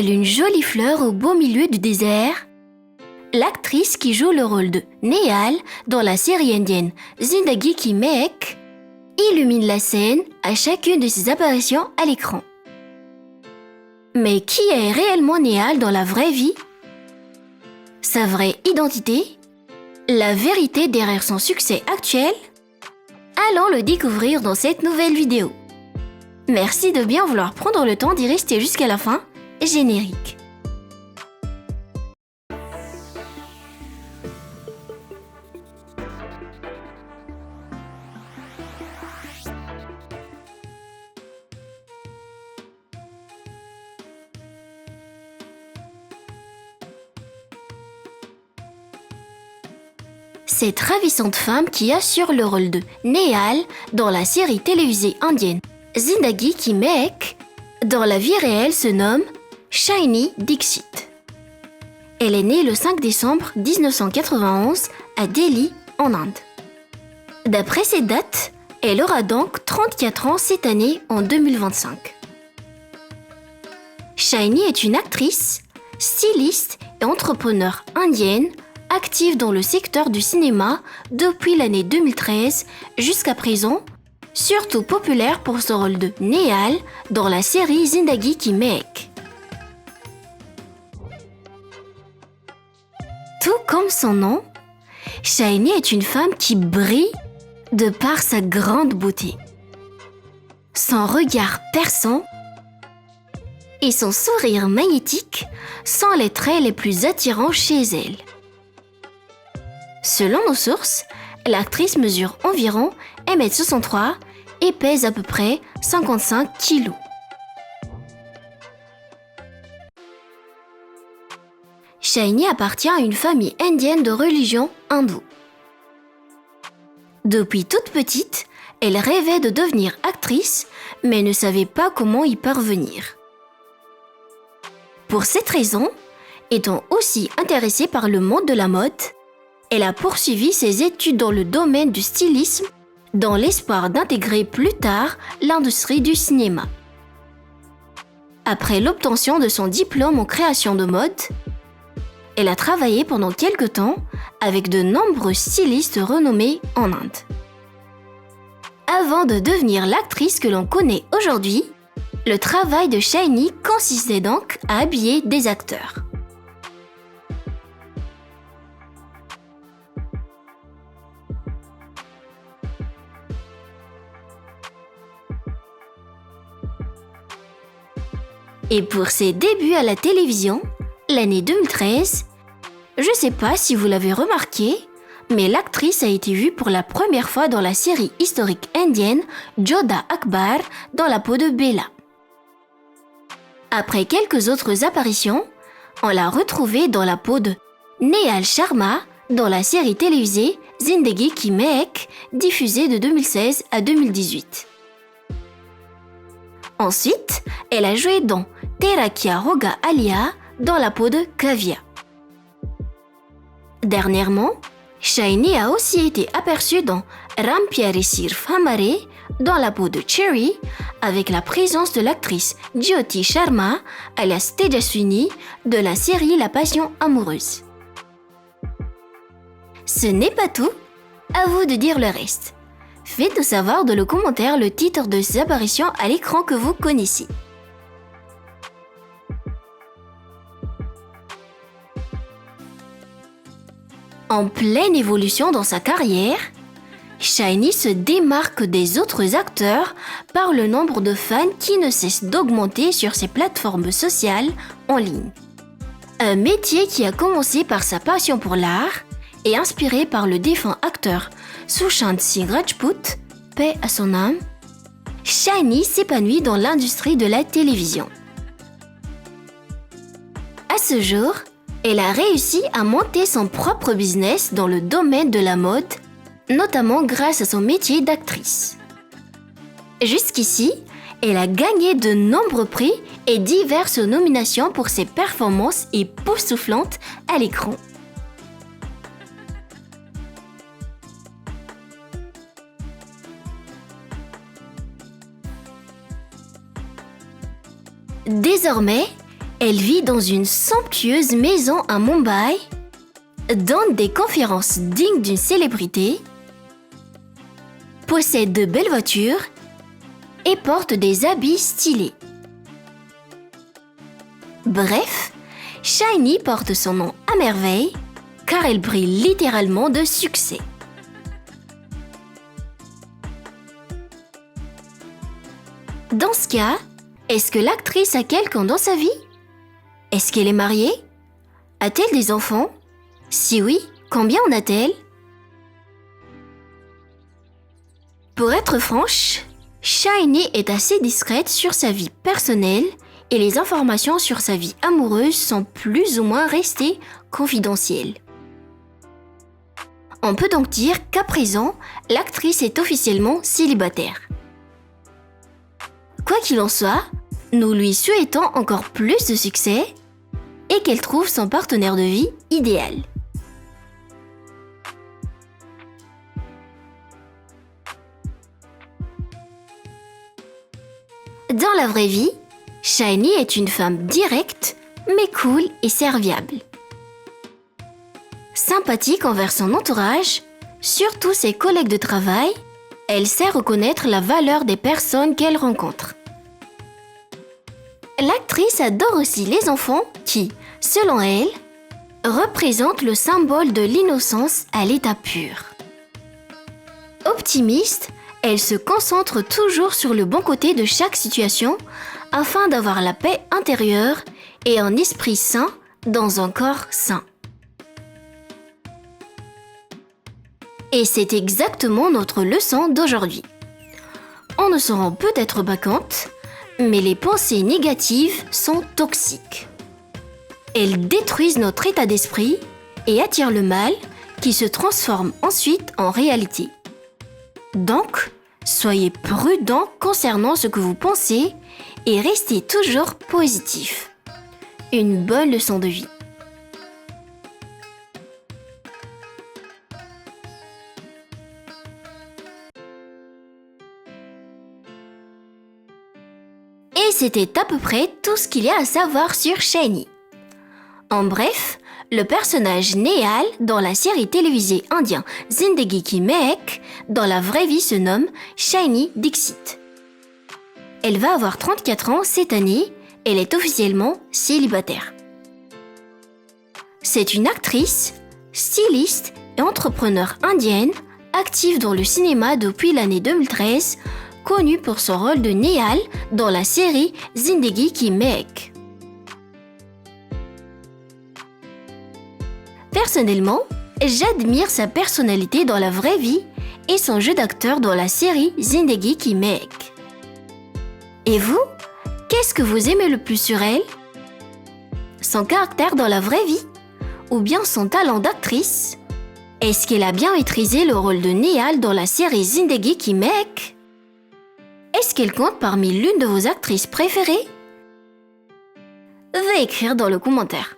Telle une jolie fleur au beau milieu du désert, l'actrice qui joue le rôle de Nehal dans la série indienne Zindagi Ki Mehek illumine la scène à chacune de ses apparitions à l'écran. Mais qui est réellement Nehal dans la vraie vie? Sa vraie identité? La vérité derrière son succès actuel? Allons le découvrir dans cette nouvelle vidéo. Merci de bien vouloir prendre le temps d'y rester jusqu'à la fin. Générique. Cette ravissante femme qui assure le rôle de Nehal dans la série télévisée indienne Zindagi Ki Mehek, dans la vie réelle se nomme Shaini Dixit. Elle est née le 5 décembre 1991 à Delhi, en Inde. D'après ces dates, elle aura donc 34 ans cette année en 2025. Shaini est une actrice, styliste et entrepreneur indienne active dans le secteur du cinéma depuis l'année 2013 jusqu'à présent, surtout populaire pour son rôle de Nehal dans la série Zindagi Ki Mehek. Tout comme son nom, Shaini est une femme qui brille de par sa grande beauté, son regard perçant et son sourire magnétique sont les traits les plus attirants chez elle. Selon nos sources, l'actrice mesure environ 1m63 et pèse à peu près 55 kg. Shaini appartient à une famille indienne de religion hindoue. Depuis toute petite, elle rêvait de devenir actrice, mais ne savait pas comment y parvenir. Pour cette raison, étant aussi intéressée par le monde de la mode, elle a poursuivi ses études dans le domaine du stylisme dans l'espoir d'intégrer plus tard l'industrie du cinéma. Après l'obtention de son diplôme en création de mode, elle a travaillé pendant quelque temps avec de nombreux stylistes renommés en Inde. Avant de devenir l'actrice que l'on connaît aujourd'hui, le travail de Shaini consistait donc à habiller des acteurs. Et pour ses débuts à la télévision, l'année 2013, je ne sais pas si vous l'avez remarqué, mais l'actrice a été vue pour la première fois dans la série historique indienne Jodha Akbar dans la peau de Bella. Après quelques autres apparitions, on l'a retrouvée dans la peau de Nehal Sharma dans la série télévisée Zindagi Ki Mehek, diffusée de 2016 à 2018. Ensuite, elle a joué dans Tera Kya Hoga Alia dans la peau de Kavya. Dernièrement, Shaini a aussi été aperçue dans Ram Pyare Sirf Hamare dans la peau de Cherry avec la présence de l'actrice Jyoti Sharma alias Tejaswini de la série La Passion amoureuse. Ce n'est pas tout, à vous de dire le reste. Faites-nous savoir dans le commentaire le titre de ces apparitions à l'écran que vous connaissez. En pleine évolution dans sa carrière, Shaini se démarque des autres acteurs par le nombre de fans qui ne cesse d'augmenter sur ses plateformes sociales en ligne. Un métier qui a commencé par sa passion pour l'art et inspiré par le défunt acteur Sushant Singh Rajput, paix à son âme, Shaini s'épanouit dans l'industrie de la télévision. À ce jour, elle a réussi à monter son propre business dans le domaine de la mode, notamment grâce à son métier d'actrice. Jusqu'ici, elle a gagné de nombreux prix et diverses nominations pour ses performances époustouflantes à l'écran. Désormais, Elle vit dans une somptueuse maison à Mumbai, donne des conférences dignes d'une célébrité, possède de belles voitures et porte des habits stylés. Bref, Shiny porte son nom à merveille car elle brille littéralement de succès. Dans ce cas, est-ce que l'actrice a quelqu'un dans sa vie? Est-ce qu'elle est mariée? A-t-elle des enfants? Si oui, combien en a-t-elle? Pour être franche, Shiny est assez discrète sur sa vie personnelle et les informations sur sa vie amoureuse sont plus ou moins restées confidentielles. On peut donc dire qu'à présent, l'actrice est officiellement célibataire. Quoi qu'il en soit, nous lui souhaitons encore plus de succès et qu'elle trouve son partenaire de vie idéal. Dans la vraie vie, Shiny est une femme directe, mais cool et serviable. Sympathique envers son entourage, surtout ses collègues de travail, elle sait reconnaître la valeur des personnes qu'elle rencontre. L'actrice adore aussi les enfants qui, selon elle, représentent le symbole de l'innocence à l'état pur. Optimiste, elle se concentre toujours sur le bon côté de chaque situation afin d'avoir la paix intérieure et un esprit sain dans un corps sain. Et c'est exactement notre leçon d'aujourd'hui. On ne se rend peut-être pas compte, mais les pensées négatives sont toxiques. Elles détruisent notre état d'esprit et attirent le mal qui se transforme ensuite en réalité. Donc, soyez prudents concernant ce que vous pensez et restez toujours positif. Une bonne leçon de vie. Et c'était à peu près tout ce qu'il y a à savoir sur Shiny. En bref, le personnage Nehal dans la série télévisée indienne Zindagi Ki Mehek, dans la vraie vie se nomme Shiny Dixit. Elle va avoir 34 ans cette année, elle est officiellement célibataire. C'est une actrice, styliste et entrepreneur indienne, active dans le cinéma depuis l'année 2013, connue pour son rôle de Nehal dans la série Zindagi Ki Mehek. Personnellement, j'admire sa personnalité dans la vraie vie et son jeu d'acteur dans la série Zindagi Ki Mehek. Et vous, qu'est-ce que vous aimez le plus sur elle? Son caractère dans la vraie vie? Ou bien son talent d'actrice? Est-ce qu'elle a bien maîtrisé le rôle de Nehal dans la série Zindagi Ki Mehek? Est-ce qu'elle compte parmi l'une de vos actrices préférées? Veuillez écrire dans le commentaire.